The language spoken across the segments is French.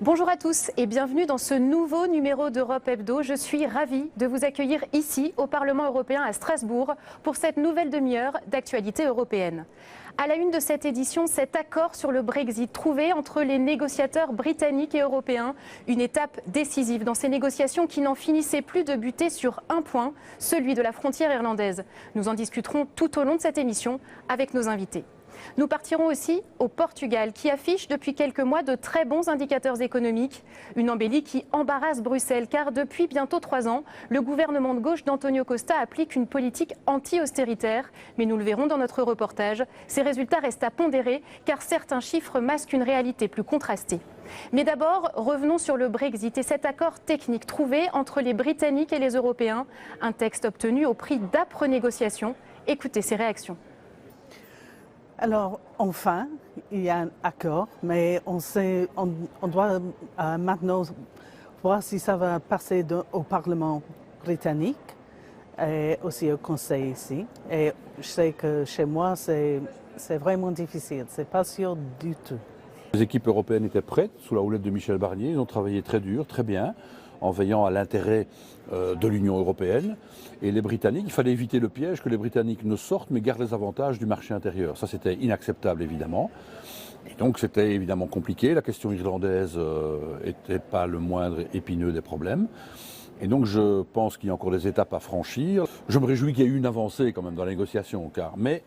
Bonjour à tous et bienvenue dans ce nouveau numéro d'Europe Hebdo. Je suis ravie de vous accueillir ici au Parlement européen à Strasbourg pour cette nouvelle demi-heure d'actualité européenne. À la une de cette édition, cet accord sur le Brexit trouvé entre les négociateurs britanniques et européens. Une étape décisive dans ces négociations qui n'en finissaient plus de buter sur un point, celui de la frontière irlandaise. Nous en discuterons tout au long de cette émission avec nos invités. Nous partirons aussi au Portugal qui affiche depuis quelques mois de très bons indicateurs économiques. Une embellie qui embarrasse Bruxelles car depuis bientôt 3 ans, le gouvernement de gauche d'Antonio Costa applique une politique anti-austéritaire. Mais nous le verrons dans notre reportage, ces résultats restent à pondérer car certains chiffres masquent une réalité plus contrastée. Mais d'abord, revenons sur le Brexit et cet accord technique trouvé entre les Britanniques et les Européens. Un texte obtenu au prix d'âpres négociations. Écoutez ces réactions. Alors, enfin, il y a un accord, mais on doit maintenant voir si ça va passer au Parlement britannique et aussi au Conseil ici. Et je sais que chez moi, c'est vraiment difficile, c'est pas sûr du tout. Les équipes européennes étaient prêtes, sous la houlette de Michel Barnier. Ils ont travaillé très dur, très bien, en veillant à l'intérêt de l'Union européenne. Et les Britanniques, il fallait éviter le piège que les Britanniques ne sortent mais gardent les avantages du marché intérieur. Ça, c'était inacceptable, évidemment. Et donc, c'était évidemment compliqué. La question irlandaise n'était pas le moindre épineux des problèmes. Et donc, je pense qu'il y a encore des étapes à franchir. Je me réjouis qu'il y ait eu une avancée quand même dans la négociation, mais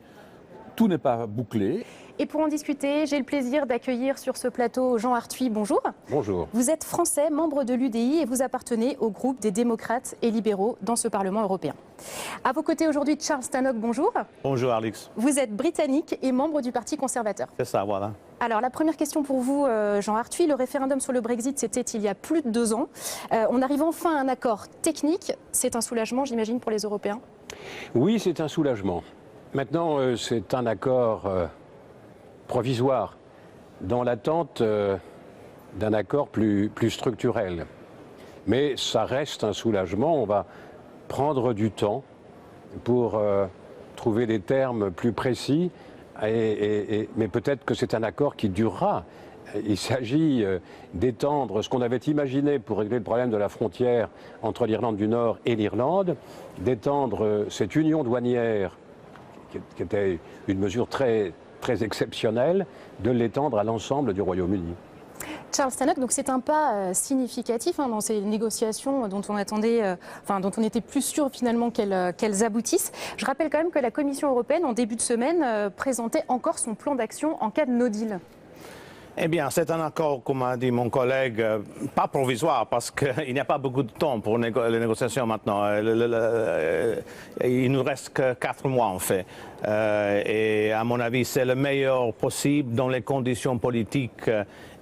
tout n'est pas bouclé. Et pour en discuter, j'ai le plaisir d'accueillir sur ce plateau Jean Arthuis. Bonjour. Bonjour. Vous êtes français, membre de l'UDI et vous appartenez au groupe des démocrates et libéraux dans ce Parlement européen. À vos côtés aujourd'hui, Charles Tannock, bonjour. Bonjour Alix. Vous êtes britannique et membre du Parti conservateur. C'est ça, voilà. Alors la première question pour vous, Jean Arthuis, le référendum sur le Brexit, c'était il y a plus de 2 ans. On arrive enfin à un accord technique. C'est un soulagement, j'imagine, pour les Européens? Oui, c'est un soulagement. Maintenant, c'est un accord provisoire, dans l'attente d'un accord plus structurel. Mais ça reste un soulagement. On va prendre du temps pour trouver des termes plus précis, mais peut-être que c'est un accord qui durera. Il s'agit d'étendre ce qu'on avait imaginé pour régler le problème de la frontière entre l'Irlande du Nord et l'Irlande, d'étendre cette union douanière, qui était une mesure très exceptionnelle, de l'étendre à l'ensemble du Royaume-Uni. Charles Tannock, donc c'est un pas significatif dans ces négociations dont on attendait, dont on était plus sûr finalement qu'elles aboutissent. Je rappelle quand même que la Commission européenne, en début de semaine, présentait encore son plan d'action en cas de no deal. Eh bien, c'est un accord, comme a dit mon collègue, pas provisoire, parce qu'il n'y a pas beaucoup de temps pour les négociations maintenant. Il nous reste que 4 mois, en fait. Et à mon avis, c'est le meilleur possible dans les conditions politiques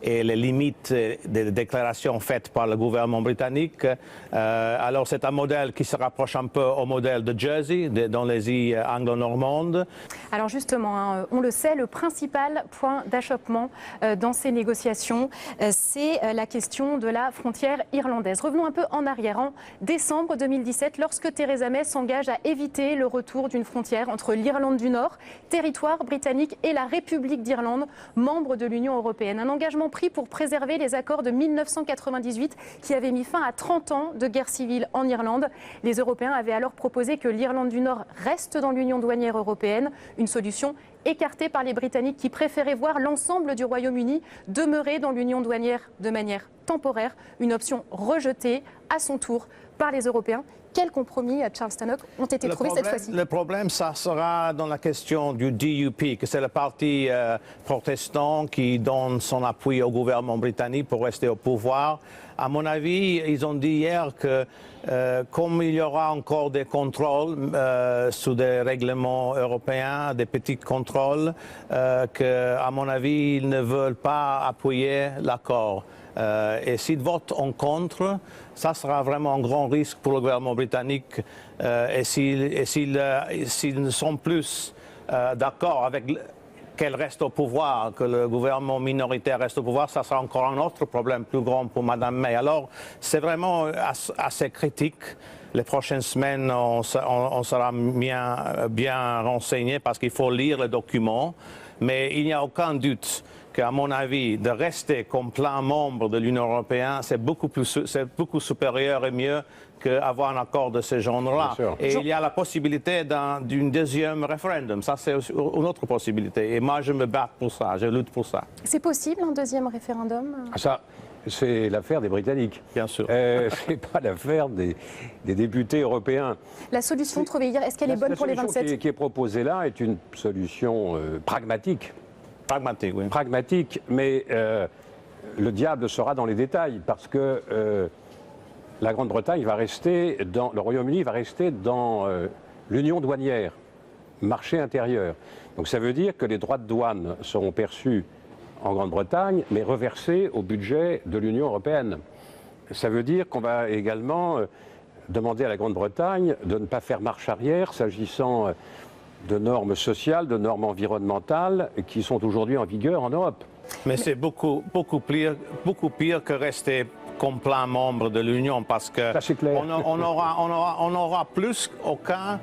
et les limites des déclarations faites par le gouvernement britannique. Alors c'est un modèle qui se rapproche un peu au modèle de Jersey, dans les îles anglo-normandes. Alors justement, on le sait, le principal point d'achoppement dans ces négociations, c'est la question de la frontière irlandaise. Revenons un peu en arrière. En décembre 2017, lorsque Theresa May s'engage à éviter le retour d'une frontière entre l'Irlande du Nord, territoire britannique, et la République d'Irlande, membre de l'Union européenne. Un engagement pris pour préserver les accords de 1998 qui avaient mis fin à 30 ans de guerre civile en Irlande. Les Européens avaient alors proposé que l'Irlande du Nord reste dans l'Union douanière européenne, une solution écartée par les Britanniques qui préféraient voir l'ensemble du Royaume-Uni demeurer dans l'Union douanière de manière temporaire, une option rejetée à son tour par les Européens. Quels compromis, Charles Tannock, ont été trouvés cette fois-ci? Le problème, ça sera dans la question du DUP, que c'est le parti protestant qui donne son appui au gouvernement britannique pour rester au pouvoir. À mon avis, ils ont dit hier que comme il y aura encore des contrôles sous des règlements européens, des petits contrôles, qu'à mon avis, ils ne veulent pas appuyer l'accord. Et s'ils votent en contre, ça sera vraiment un grand risque pour le gouvernement britannique. Et s'ils ne sont plus d'accord avec qu'elle reste au pouvoir, que le gouvernement minoritaire reste au pouvoir, ça sera encore un autre problème plus grand pour Mme May. Alors, c'est vraiment assez critique. Les prochaines semaines, on sera bien renseigné parce qu'il faut lire les documents. Mais il n'y a aucun doute qu'à mon avis, de rester comme plein membre de l'Union européenne, c'est beaucoup supérieur et mieux qu'avoir un accord de ce genre-là. Et il y a la possibilité d'un deuxième référendum. Ça, c'est une autre possibilité. Et moi, je me bats pour ça, je lutte pour ça. C'est possible, un deuxième référendum? Ça, c'est l'affaire des Britanniques. Bien sûr. C'est pas l'affaire des députés européens. La solution trouvée hier, est-ce qu'elle est bonne pour les 27? La solution qui est proposée là est une solution pragmatique. Pragmatique, oui. Pragmatique, mais le diable sera dans les détails, parce que la Grande-Bretagne va rester le Royaume-Uni va rester dans l'union douanière, marché intérieur. Donc ça veut dire que les droits de douane seront perçus en Grande-Bretagne, mais reversés au budget de l'Union européenne. Ça veut dire qu'on va également demander à la Grande-Bretagne de ne pas faire marche arrière s'agissant de normes sociales, de normes environnementales qui sont aujourd'hui en vigueur en Europe. Mais c'est beaucoup pire que rester comme plein membre de l'Union, parce que on n'aura plus aucune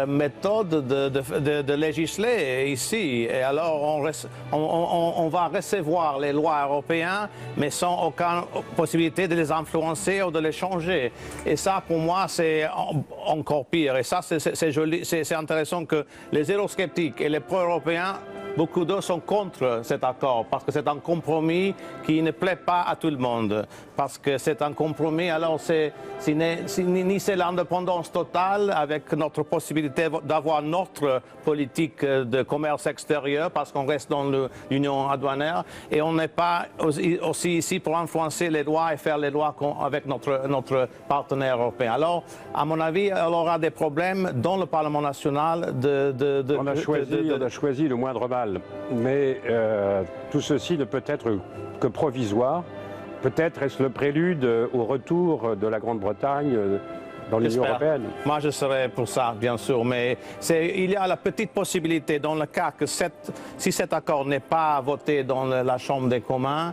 méthode de législer ici. Et alors on va recevoir les lois européennes, mais sans aucune possibilité de les influencer ou de les changer. Et ça, pour moi, c'est encore pire. Et ça, c'est joli, c'est intéressant que les eurosceptiques et les pro-européens, beaucoup d'eux sont contre cet accord, parce que c'est un compromis qui ne plaît pas à tout le monde. Parce que c'est un compromis, alors ni c'est l'indépendance totale avec notre possibilité d'avoir notre politique de commerce extérieur, parce qu'on reste dans l'union douanière, et on n'est pas aussi ici pour influencer les lois et faire les lois avec notre partenaire européen. Alors, à mon avis, il y aura des problèmes dans le Parlement national On a choisi le moindre mal. Mais tout ceci ne peut être que provisoire. Peut-être est-ce le prélude au retour de la Grande-Bretagne dans l'Union européenne. Moi, je serais pour ça, bien sûr, mais il y a la petite possibilité, dans le cas que si cet accord n'est pas voté dans la Chambre des communs,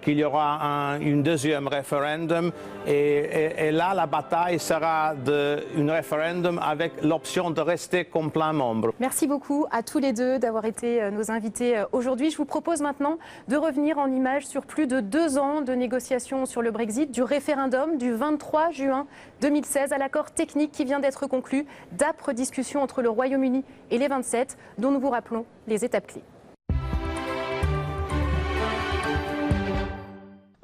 qu'il y aura un deuxième référendum, et là, la bataille sera d'un référendum avec l'option de rester comme plein membre. Merci beaucoup à tous les deux d'avoir été nos invités aujourd'hui. Je vous propose maintenant de revenir en images sur plus de 2 ans de négociations sur le Brexit, du référendum du 23 juin 2016 à l'accord technique qui vient d'être conclu, d'âpres discussions entre le Royaume-Uni et les 27, dont nous vous rappelons les étapes clés.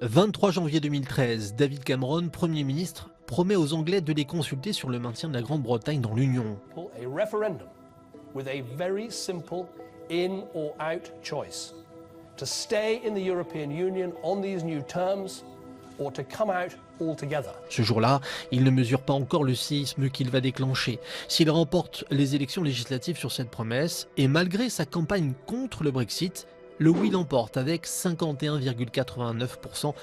23 janvier 2013, David Cameron, Premier ministre, promet aux Anglais de les consulter sur le maintien de la Grande-Bretagne dans l'Union. A referendum with a very simple in or out choice. To stay in the European Union on these new terms or to come out altogether. Ce jour-là, il ne mesure pas encore le séisme qu'il va déclencher. S'il remporte les élections législatives sur cette promesse, et malgré sa campagne contre le Brexit, le oui l'emporte avec 51,89%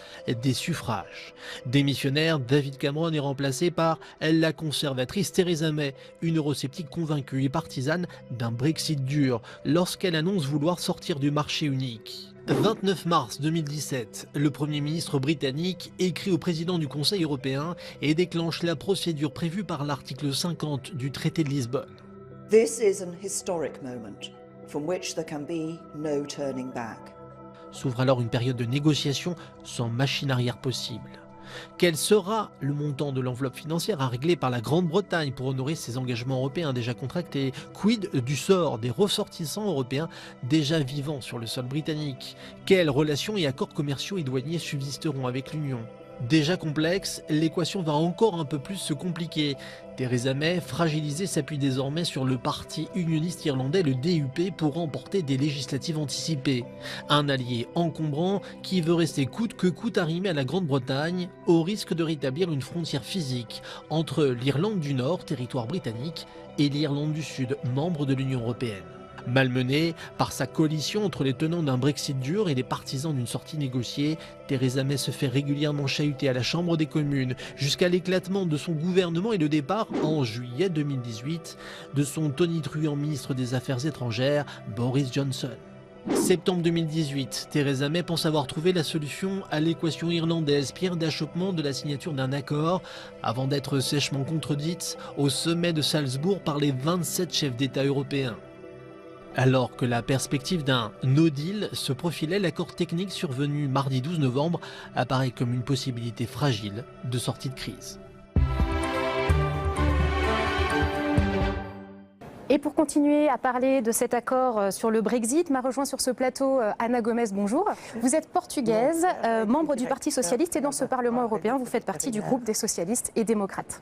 des suffrages. Démissionnaire, David Cameron est remplacé par la conservatrice Theresa May, une eurosceptique convaincue et partisane d'un Brexit dur, lorsqu'elle annonce vouloir sortir du marché unique. 29 mars 2017, le Premier ministre britannique écrit au président du Conseil européen et déclenche la procédure prévue par l'article 50 du traité de Lisbonne. This is an historic moment from which there can be no turning back. S'ouvre alors une période de négociation sans machine arrière possible. Quel sera le montant de l'enveloppe financière à régler par la Grande-Bretagne pour honorer ses engagements européens déjà contractés? Quid du sort des ressortissants européens déjà vivants sur le sol britannique? Quelles relations et accords commerciaux et douaniers subsisteront avec l'Union? Déjà complexe, l'équation va encore un peu plus se compliquer. Theresa May, fragilisée, s'appuie désormais sur le parti unioniste irlandais, le DUP, pour remporter des législatives anticipées. Un allié encombrant qui veut rester coûte que coûte arrimé à la Grande-Bretagne, au risque de rétablir une frontière physique entre l'Irlande du Nord, territoire britannique, et l'Irlande du Sud, membre de l'Union européenne. Malmenée par sa coalition entre les tenants d'un Brexit dur et les partisans d'une sortie négociée, Theresa May se fait régulièrement chahuter à la Chambre des communes, jusqu'à l'éclatement de son gouvernement et le départ, en juillet 2018, de son tonitruant ministre des Affaires étrangères, Boris Johnson. Septembre 2018, Theresa May pense avoir trouvé la solution à l'équation irlandaise, pierre d'achoppement de la signature d'un accord, avant d'être sèchement contredite au sommet de Salzbourg par les 27 chefs d'État européens. Alors que la perspective d'un no deal se profilait, l'accord technique survenu mardi 12 novembre apparaît comme une possibilité fragile de sortie de crise. Et pour continuer à parler de cet accord sur le Brexit, m'a rejoint sur ce plateau Ana Gomes, bonjour. Vous êtes portugaise, membre du Parti socialiste et dans ce Parlement européen, vous faites partie du groupe des socialistes et démocrates.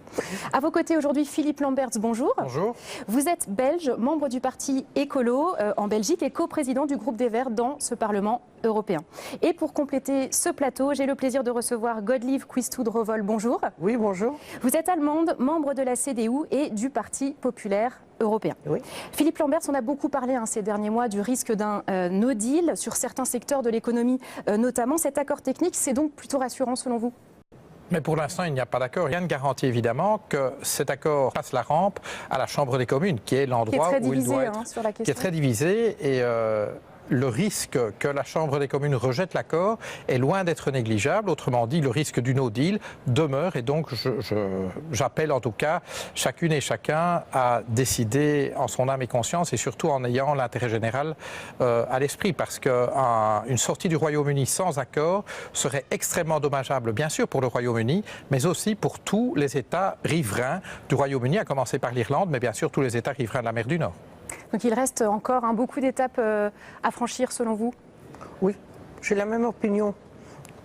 À vos côtés aujourd'hui, Philippe Lamberts, bonjour. Bonjour. Vous êtes belge, membre du Parti écolo en Belgique et coprésident du groupe des Verts dans ce Parlement européen. Et pour compléter ce plateau, j'ai le plaisir de recevoir Godlieve Quistout-Rowohl, bonjour. Oui, bonjour. Vous êtes allemande, membre de la CDU et du Parti populaire européen. Oui. Philippe Lamberts, on a beaucoup parlé ces derniers mois du risque d'un no deal sur certains secteurs de l'économie, notamment. Cet accord technique, c'est donc plutôt rassurant selon vous ? Mais pour l'instant, il n'y a pas d'accord. Rien ne garantit évidemment que cet accord passe la rampe à la Chambre des communes, qui est l'endroit où il doit être, sur la question. qui est très divisé. Et le risque que la Chambre des communes rejette l'accord est loin d'être négligeable. Autrement dit, le risque du no deal demeure. Et donc, j'appelle en tout cas chacune et chacun à décider en son âme et conscience et surtout en ayant l'intérêt général à l'esprit. Parce qu'une sortie du Royaume-Uni sans accord serait extrêmement dommageable, bien sûr, pour le Royaume-Uni, mais aussi pour tous les États riverains du Royaume-Uni, à commencer par l'Irlande, mais bien sûr tous les États riverains de la mer du Nord. Donc il reste encore beaucoup d'étapes à franchir selon vous ? Oui, j'ai la même opinion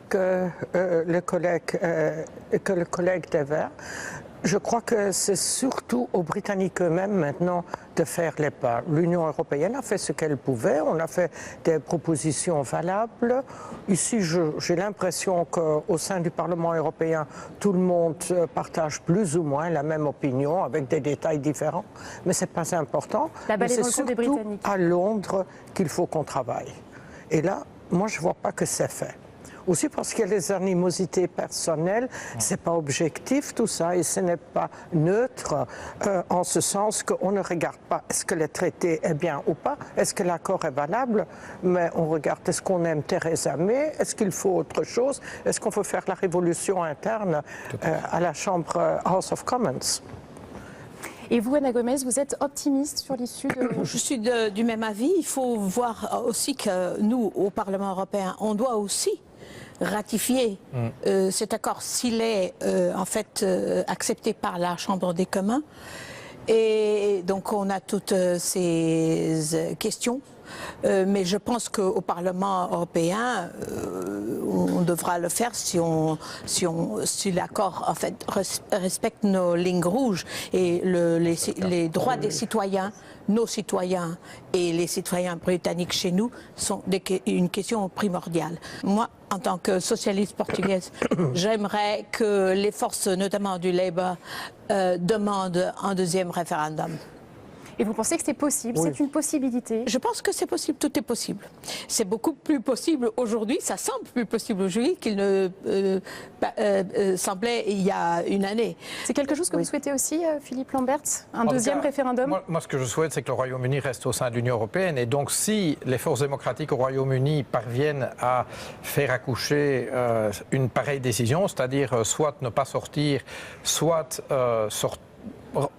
que le collègue des Verts. Je crois que c'est surtout aux Britanniques eux-mêmes maintenant de faire les pas. L'Union européenne a fait ce qu'elle pouvait, on a fait des propositions valables. Ici, j'ai l'impression qu'au sein du Parlement européen, tout le monde partage plus ou moins la même opinion, avec des détails différents. Mais ce n'est pas important. Mais c'est surtout à Londres qu'il faut qu'on travaille. Et là, moi, je ne vois pas que c'est fait. Aussi parce qu'il y a des animosités personnelles, c'est pas objectif tout ça et ce n'est pas neutre en ce sens qu'on ne regarde pas est-ce que le traité est bien ou pas, est-ce que l'accord est valable, mais on regarde est-ce qu'on aime Theresa May, est-ce qu'il faut autre chose, est-ce qu'on faut faire la révolution interne à la Chambre House of Commons. Et vous, Ana Gomes, vous êtes optimiste sur l'issue de... Je suis du même avis. Il faut voir aussi que nous, au Parlement européen, on doit aussi ratifier cet accord s'il est en fait accepté par la Chambre des communs. Et donc on a toutes ces questions. Mais je pense qu'au Parlement européen, on devra le faire si l'accord en fait respecte nos lignes rouges et les droits des citoyens, nos citoyens et les citoyens britanniques chez nous sont une question primordiale. Moi, en tant que socialiste portugaise, j'aimerais que les forces, notamment du Labour, demandent un deuxième référendum. Et vous pensez que c'est possible? Oui. C'est une possibilité? Je pense que c'est possible, tout est possible. C'est beaucoup plus possible aujourd'hui, ça semble plus possible aujourd'hui qu'il ne semblait il y a une année. C'est quelque chose que vous souhaitez aussi, Philippe Lamberts? Un deuxième référendum? Moi, ce que je souhaite, c'est que le Royaume-Uni reste au sein de l'Union européenne. Et donc, si les forces démocratiques au Royaume-Uni parviennent à faire accoucher une pareille décision, c'est-à-dire soit ne pas sortir, soit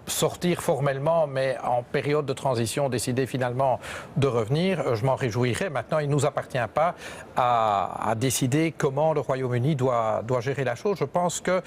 sortir formellement, mais en période de transition, décider finalement de revenir, je m'en réjouirais. Maintenant, il ne nous appartient pas à décider comment le Royaume-Uni doit gérer la chose. Je pense que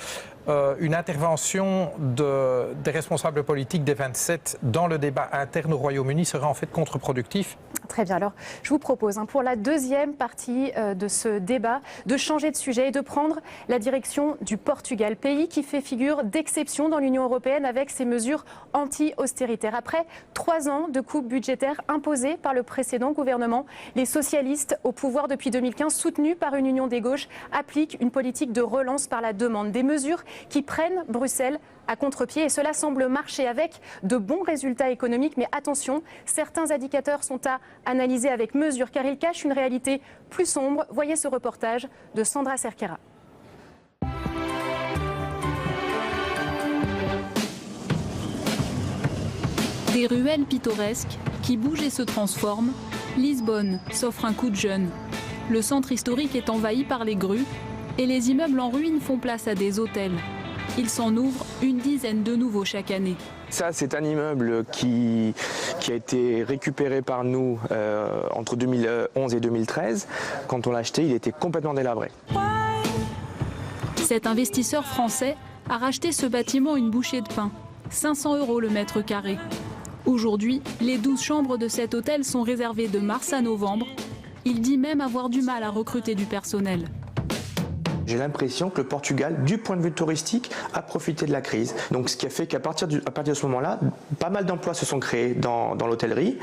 une intervention des responsables politiques des 27 dans le débat interne au Royaume-Uni serait en fait contre-productif. Très bien. Alors, je vous propose, pour la deuxième partie de ce débat, de changer de sujet et de prendre la direction du Portugal, pays qui fait figure d'exception dans l'Union européenne avec ses mesures anti-austéritaires. Après 3 ans de coupes budgétaires imposées par le précédent gouvernement, les socialistes au pouvoir depuis 2015, soutenus par une union des gauches, appliquent une politique de relance par la demande. Des mesures qui prennent Bruxelles à contre-pied et cela semble marcher avec de bons résultats économiques. Mais attention, certains indicateurs sont à analyser avec mesure car ils cachent une réalité plus sombre. Voyez ce reportage de Sandra Cerqueira. Des ruelles pittoresques qui bougent et se transforment, Lisbonne s'offre un coup de jeune. Le centre historique est envahi par les grues et les immeubles en ruine font place à des hôtels. Il s'en ouvre une dizaine de nouveaux chaque année. Ça, c'est un immeuble qui a été récupéré par nous entre 2011 et 2013. Quand on l'a acheté, il était complètement délabré. Cet investisseur français a racheté ce bâtiment une bouchée de pain, 500 € le mètre carré. Aujourd'hui, les 12 chambres de cet hôtel sont réservées de mars à novembre. Il dit même avoir du mal à recruter du personnel. J'ai l'impression que le Portugal, du point de vue touristique, a profité de la crise. Donc, ce qui a fait qu'à partir de ce moment-là, pas mal d'emplois se sont créés dans l'hôtellerie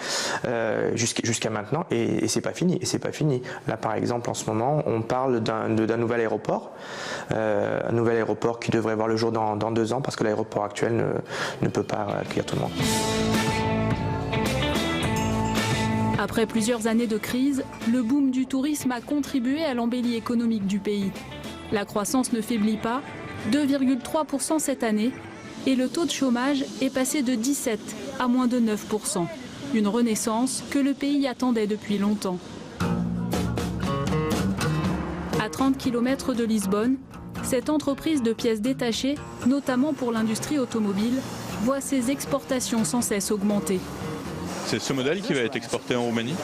jusqu'à maintenant, et c'est pas fini. Et c'est pas fini. Là, par exemple, en ce moment, on parle d'un nouvel aéroport, un nouvel aéroport qui devrait voir le jour dans 2 ans, parce que l'aéroport actuel ne peut pas accueillir tout le monde. Après plusieurs années de crise, le boom du tourisme a contribué à l'embellie économique du pays. La croissance ne faiblit pas, 2,3% cette année, et le taux de chômage est passé de 17 à moins de 9%. Une renaissance que le pays attendait depuis longtemps. À 30 km de Lisbonne, cette entreprise de pièces détachées, notamment pour l'industrie automobile, voit ses exportations sans cesse augmenter. C'est ce modèle qui va être exporté en Roumanie ?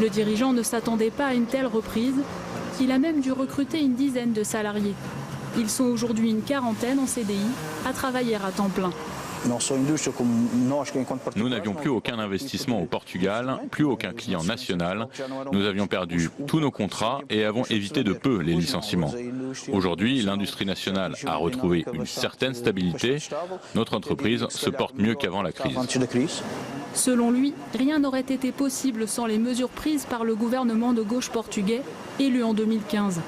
Le dirigeant ne s'attendait pas à une telle reprise. Il a même dû recruter une dizaine de salariés. Ils sont aujourd'hui une quarantaine en CDI à travailler à temps plein. Nous n'avions plus aucun investissement au Portugal, plus aucun client national. Nous avions perdu tous nos contrats et avons évité de peu les licenciements. Aujourd'hui, l'industrie nationale a retrouvé une certaine stabilité. Notre entreprise se porte mieux qu'avant la crise. Selon lui, rien n'aurait été possible sans les mesures prises par le gouvernement de gauche portugais, élu en 2015.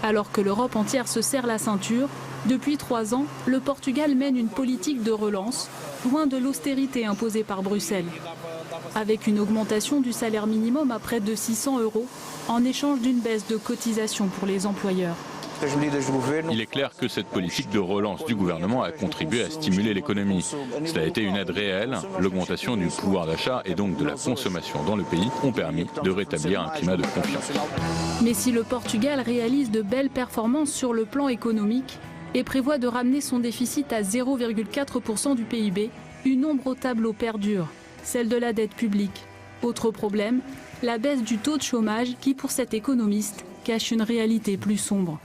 Alors que l'Europe entière se serre la ceinture, depuis 3 ans, le Portugal mène une politique de relance, loin de l'austérité imposée par Bruxelles. Avec une augmentation du salaire minimum à près de 600 € en échange d'une baisse de cotisation pour les employeurs. Il est clair que cette politique de relance du gouvernement a contribué à stimuler l'économie. Cela a été une aide réelle. L'augmentation du pouvoir d'achat et donc de la consommation dans le pays ont permis de rétablir un climat de confiance. Mais si le Portugal réalise de belles performances sur le plan économique et prévoit de ramener son déficit à 0,4% du PIB, une ombre au tableau perdure, celle de la dette publique. Autre problème, la baisse du taux de chômage qui, pour cet économiste, cache une réalité plus sombre.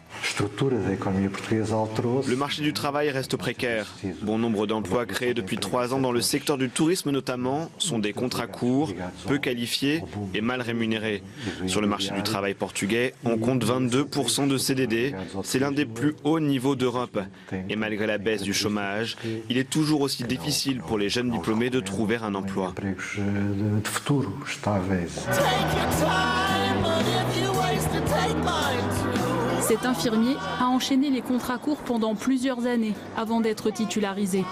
Le marché du travail reste précaire. Bon nombre d'emplois créés depuis 3 ans dans le secteur du tourisme notamment sont des contrats courts, peu qualifiés et mal rémunérés. Sur le marché du travail portugais, on compte 22% de CDD. C'est l'un des plus hauts niveaux d'Europe. Et malgré la baisse du chômage, il est toujours aussi difficile pour les jeunes diplômés de trouver un emploi. Cet infirmier a enchaîné les contrats courts pendant plusieurs années avant d'être titularisé.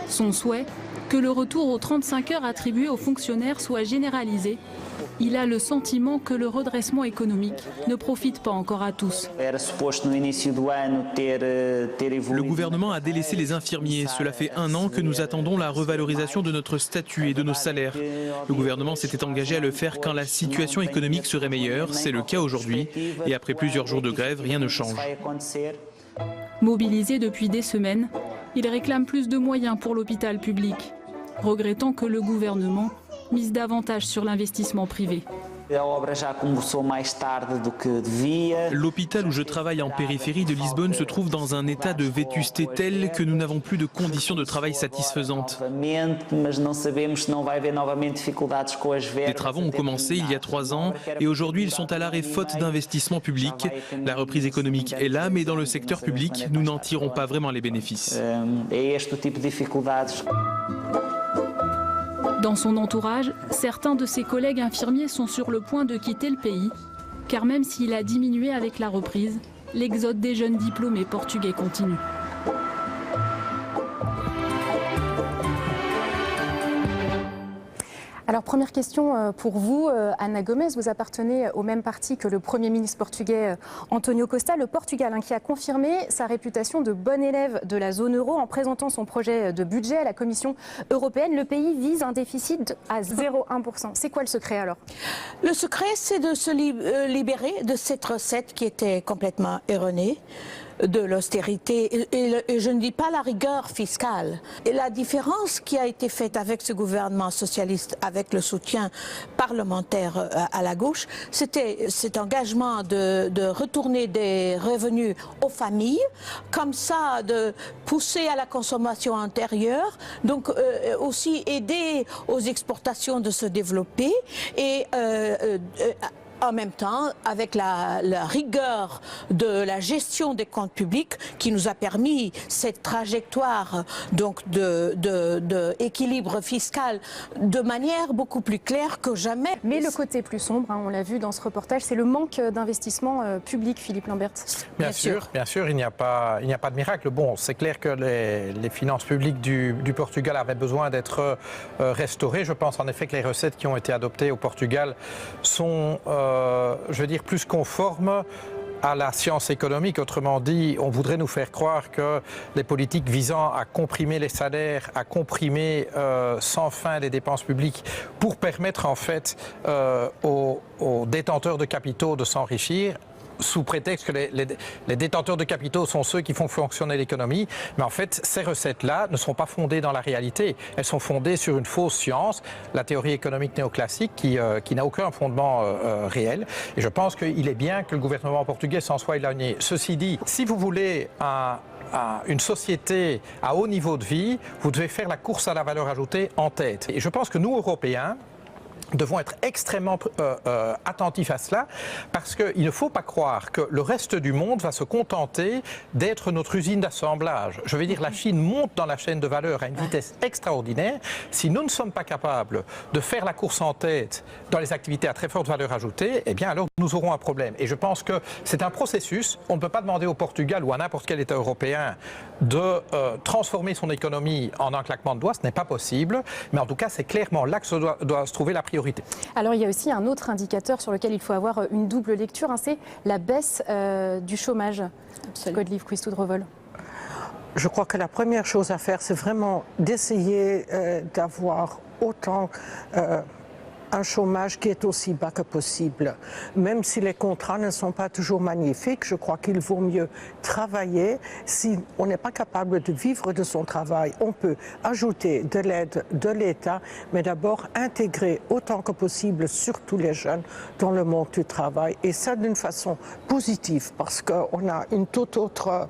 Son souhait, que le retour aux 35 heures attribuées aux fonctionnaires soit généralisé. Il a le sentiment que le redressement économique ne profite pas encore à tous. Le gouvernement a délaissé les infirmiers. Cela fait 1 an que nous attendons la revalorisation de notre statut et de nos salaires. Le gouvernement s'était engagé à le faire quand la situation économique serait meilleure. C'est le cas aujourd'hui. Et après plusieurs jours de grève, rien ne change. Mobilisé depuis des semaines, il réclame plus de moyens pour l'hôpital public, regrettant que le gouvernement mise davantage sur l'investissement privé. L'hôpital où je travaille en périphérie de Lisbonne se trouve dans un état de vétusté tel que nous n'avons plus de conditions de travail satisfaisantes. Les travaux ont commencé il y a 3 ans et aujourd'hui ils sont à l'arrêt faute d'investissement public. La reprise économique est là, mais dans le secteur public, nous n'en tirons pas vraiment les bénéfices. Dans son entourage, certains de ses collègues infirmiers sont sur le point de quitter le pays, car même s'il a diminué avec la reprise, l'exode des jeunes diplômés portugais continue. Alors première question pour vous, Ana Gomes, vous appartenez au même parti que le Premier ministre portugais António Costa, le Portugal, qui a confirmé sa réputation de bon élève de la zone euro en présentant son projet de budget à la Commission européenne. Le pays vise un déficit à 0,1%. C'est quoi le secret alors? Le secret, c'est de se libérer de cette recette qui était complètement erronée. de l'austérité, et je ne dis pas la rigueur fiscale. Et la différence qui a été faite avec ce gouvernement socialiste, avec le soutien parlementaire à la gauche, c'était cet engagement de retourner des revenus aux familles, comme ça de pousser à la consommation intérieure, donc aussi aider aux exportations de se développer et en même temps, avec la rigueur de la gestion des comptes publics qui nous a permis cette trajectoire donc d'équilibre fiscal de manière beaucoup plus claire que jamais. Mais le côté plus sombre, on l'a vu dans ce reportage, c'est le manque d'investissement public, Philippe Lambert. Bien sûr, il n'y a pas de miracle. Bon, c'est clair que les finances publiques du Portugal avaient besoin d'être restaurées. Je pense en effet que les recettes qui ont été adoptées au Portugal sont je veux dire, plus conforme à la science économique. Autrement dit, on voudrait nous faire croire que les politiques visant à comprimer les salaires, à comprimer sans fin les dépenses publiques pour permettre en fait aux détenteurs de capitaux de s'enrichir, sous prétexte que les détenteurs de capitaux sont ceux qui font fonctionner l'économie. Mais en fait, ces recettes-là ne sont pas fondées dans la réalité. Elles sont fondées sur une fausse science, la théorie économique néoclassique, qui n'a aucun fondement réel. Et je pense qu'il est bien que le gouvernement portugais s'en soit éloigné. Ceci dit, si vous voulez une société à haut niveau de vie, vous devez faire la course à la valeur ajoutée en tête. Et je pense que nous, Européens, devons être extrêmement attentifs à cela, parce qu'il ne faut pas croire que le reste du monde va se contenter d'être notre usine d'assemblage. Je veux dire, la Chine monte dans la chaîne de valeur à une vitesse extraordinaire. Si nous ne sommes pas capables de faire la course en tête dans les activités à très forte valeur ajoutée, eh bien alors nous aurons un problème. Et je pense que c'est un processus. On ne peut pas demander au Portugal ou à n'importe quel État européen de transformer son économie en un claquement de doigts. Ce n'est pas possible. Mais en tout cas, c'est clairement là que doit se trouver la priorité. Alors il y a aussi un autre indicateur sur lequel il faut avoir une double lecture, c'est la baisse du chômage. Godelieve Quistout-Revol. Je crois que la première chose à faire, c'est vraiment d'essayer d'avoir autant un chômage qui est aussi bas que possible. Même si les contrats ne sont pas toujours magnifiques, je crois qu'il vaut mieux travailler. Si on n'est pas capable de vivre de son travail, on peut ajouter de l'aide de l'État, mais d'abord intégrer autant que possible, surtout les jeunes, dans le monde du travail. Et ça d'une façon positive, parce qu'on a une toute autre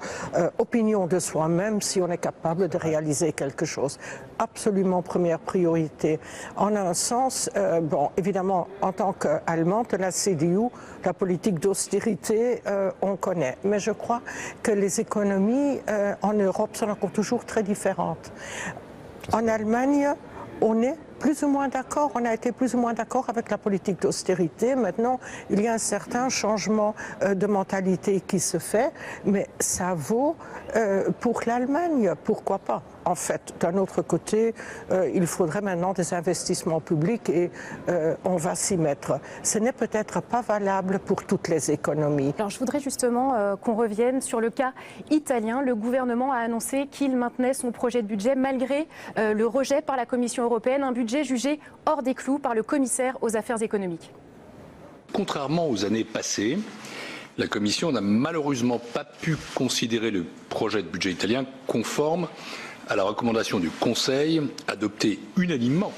opinion de soi-même si on est capable de réaliser quelque chose. Absolument première priorité. En un sens, bon, évidemment, en tant qu'Allemande, la CDU, la politique d'austérité, on connaît. Mais je crois que les économies en Europe sont encore toujours très différentes. En Allemagne, on est plus ou moins d'accord, on a été plus ou moins d'accord avec la politique d'austérité. Maintenant, il y a un certain changement de mentalité qui se fait, mais ça vaut pour l'Allemagne, pourquoi pas? En fait, d'un autre côté, il faudrait maintenant des investissements publics et on va s'y mettre. Ce n'est peut-être pas valable pour toutes les économies. Alors, je voudrais justement qu'on revienne sur le cas italien. Le gouvernement a annoncé qu'il maintenait son projet de budget malgré le rejet par la Commission européenne, un budget jugé hors des clous par le commissaire aux affaires économiques. Contrairement aux années passées, la Commission n'a malheureusement pas pu considérer le projet de budget italien conforme à la recommandation du Conseil adoptée unanimement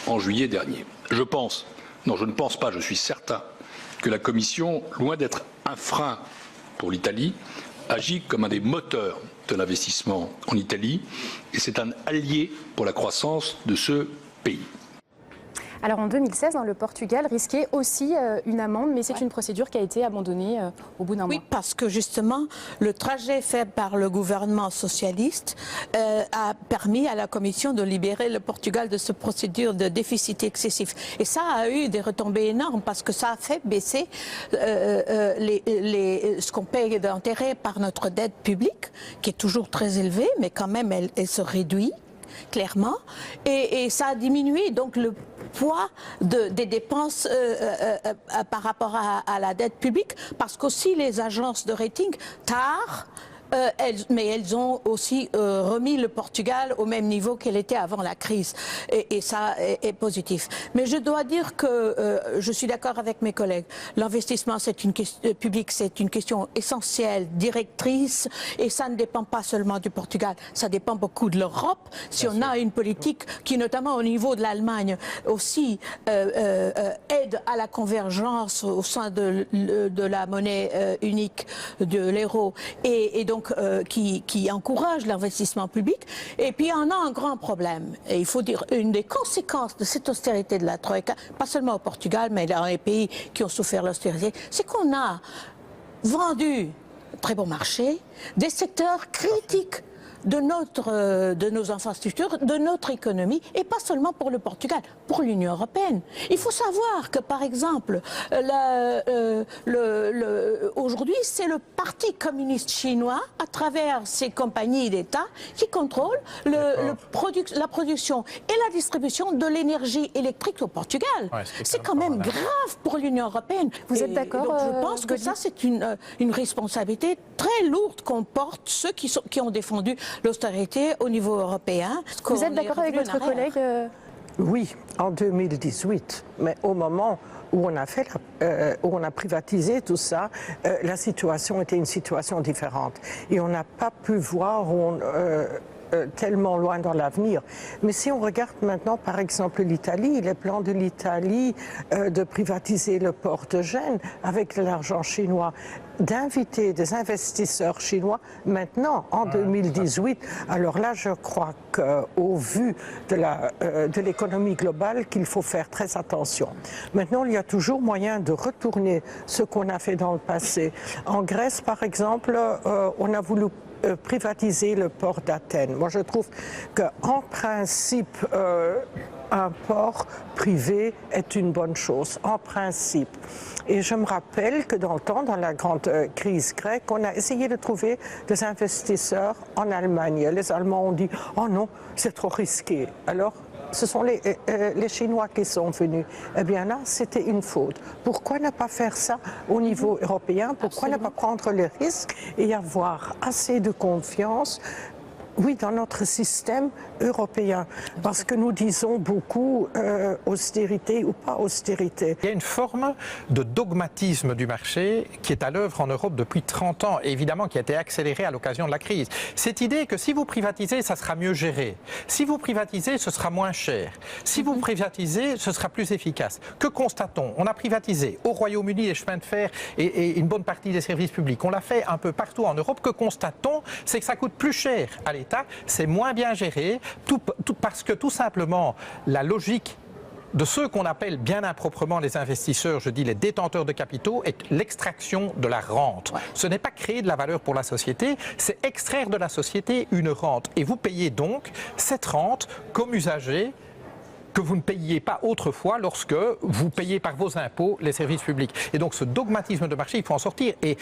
en juillet dernier. Je ne pense pas, je suis certain que la Commission, loin d'être un frein pour l'Italie, agit comme un des moteurs de l'investissement en Italie et c'est un allié pour la croissance de ce pays. Alors en 2016, le Portugal risquait aussi une amende, mais c'est une procédure qui a été abandonnée au bout d'un mois. Oui, parce que justement, le trajet fait par le gouvernement socialiste a permis à la Commission de libérer le Portugal de cette procédure de déficit excessif. Et ça a eu des retombées énormes parce que ça a fait baisser ce qu'on paye d'intérêt par notre dette publique, qui est toujours très élevée, mais quand même elle se réduit clairement, et ça a diminué donc le poids des dépenses par rapport à la dette publique, parce qu'aussi les agences de rating, tard, mais elles ont aussi remis le Portugal au même niveau qu'elle était avant la crise. Et ça est positif. Mais je dois dire que je suis d'accord avec mes collègues. L'investissement public, c'est une question essentielle, directrice, et ça ne dépend pas seulement du Portugal, ça dépend beaucoup de l'Europe. Si on a une politique qui, notamment au niveau de l'Allemagne, aussi aide à la convergence au sein de la monnaie unique, de l'euro, et donc qui encourage l'investissement public. Et puis on a un grand problème, et il faut dire une des conséquences de cette austérité de la Troïka, pas seulement au Portugal, mais dans les pays qui ont souffert l'austérité, c'est qu'on a vendu, très bon marché, des secteurs critiques de nos infrastructures, de notre économie, et pas seulement pour le Portugal, pour l'Union européenne. Il faut savoir que, par exemple, aujourd'hui, c'est le Parti communiste chinois, à travers ses compagnies d'État, qui contrôle la production et la distribution de l'énergie électrique au Portugal. Ouais, c'est quand même grave pour l'Union européenne. Vous êtes d'accord? Je pense que ça, c'est une responsabilité très lourde qu'on porte, ceux qui ont défendu l'austérité au niveau européen. Vous êtes d'accord avec votre collègue Oui, en 2018, mais au moment où on a privatisé tout ça, la situation était une situation différente. Et on n'a pas pu voir tellement loin dans l'avenir. Mais si on regarde maintenant, par exemple, l'Italie, les plans de l'Italie de privatiser le port de Gênes avec de l'argent chinois, d'inviter des investisseurs chinois maintenant, en 2018, alors là, je crois qu'au vu de l'économie globale, qu'il faut faire très attention. Maintenant, il y a toujours moyen de retourner ce qu'on a fait dans le passé. En Grèce, par exemple, on a voulu privatiser le port d'Athènes. Moi, je trouve qu'en principe, un port privé est une bonne chose, en principe. Et je me rappelle que dans le temps, dans la grande crise grecque, on a essayé de trouver des investisseurs en Allemagne. Les Allemands ont dit « Oh non, c'est trop risqué ». Alors, ce sont les Chinois qui sont venus. Eh bien là, c'était une faute. Pourquoi ne pas faire ça au niveau européen? Pourquoi ne pas prendre les risques et avoir assez de confiance, oui, dans notre système européen? Parce que nous disons beaucoup austérité ou pas austérité. Il y a une forme de dogmatisme du marché qui est à l'œuvre en Europe depuis 30 ans et évidemment qui a été accélérée à l'occasion de la crise. Cette idée que si vous privatisez, ça sera mieux géré. Si vous privatisez, ce sera moins cher. Si vous privatisez, ce sera plus efficace. Que constate-t-on? On a privatisé au Royaume-Uni les chemins de fer et une bonne partie des services publics. On l'a fait un peu partout en Europe. Que constate-t-on? C'est que ça coûte plus cher à l'État, c'est moins bien géré, parce que tout simplement la logique de ceux qu'on appelle bien improprement les investisseurs, je dis les détenteurs de capitaux, est l'extraction de la rente. Ouais. Ce n'est pas créer de la valeur pour la société, c'est extraire de la société une rente. Et vous payez donc cette rente comme usager que vous ne payiez pas autrefois lorsque vous payez par vos impôts les services publics. Et donc ce dogmatisme de marché, il faut en sortir. Et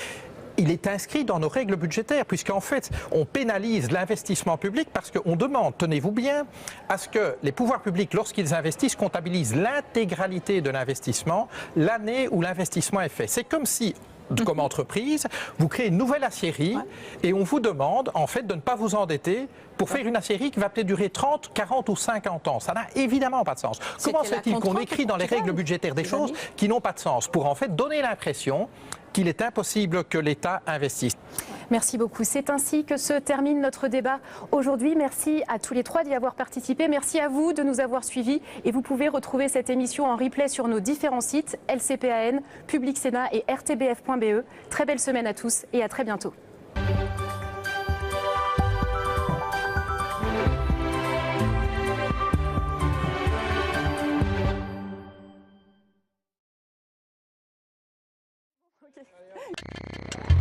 il est inscrit dans nos règles budgétaires, puisqu'en fait, on pénalise l'investissement public parce qu'on demande, tenez-vous bien, à ce que les pouvoirs publics, lorsqu'ils investissent, comptabilisent l'intégralité de l'investissement l'année où l'investissement est fait. C'est comme si, comme entreprise, vous créez une nouvelle aciérie et on vous demande, en fait, de ne pas vous endetter pour faire une aciérie qui va peut-être durer 30, 40 ou 50 ans. Ça n'a évidemment pas de sens. Comment se fait-il qu'on écrit dans les règles budgétaires des choses qui n'ont pas de sens pour, en fait, donner l'impression qu'il est impossible que l'État investisse? Merci beaucoup. C'est ainsi que se termine notre débat aujourd'hui. Merci à tous les trois d'y avoir participé. Merci à vous de nous avoir suivis. Et vous pouvez retrouver cette émission en replay sur nos différents sites, LCPAN, Public Sénat et rtbf.be. Très belle semaine à tous et à très bientôt. Okay.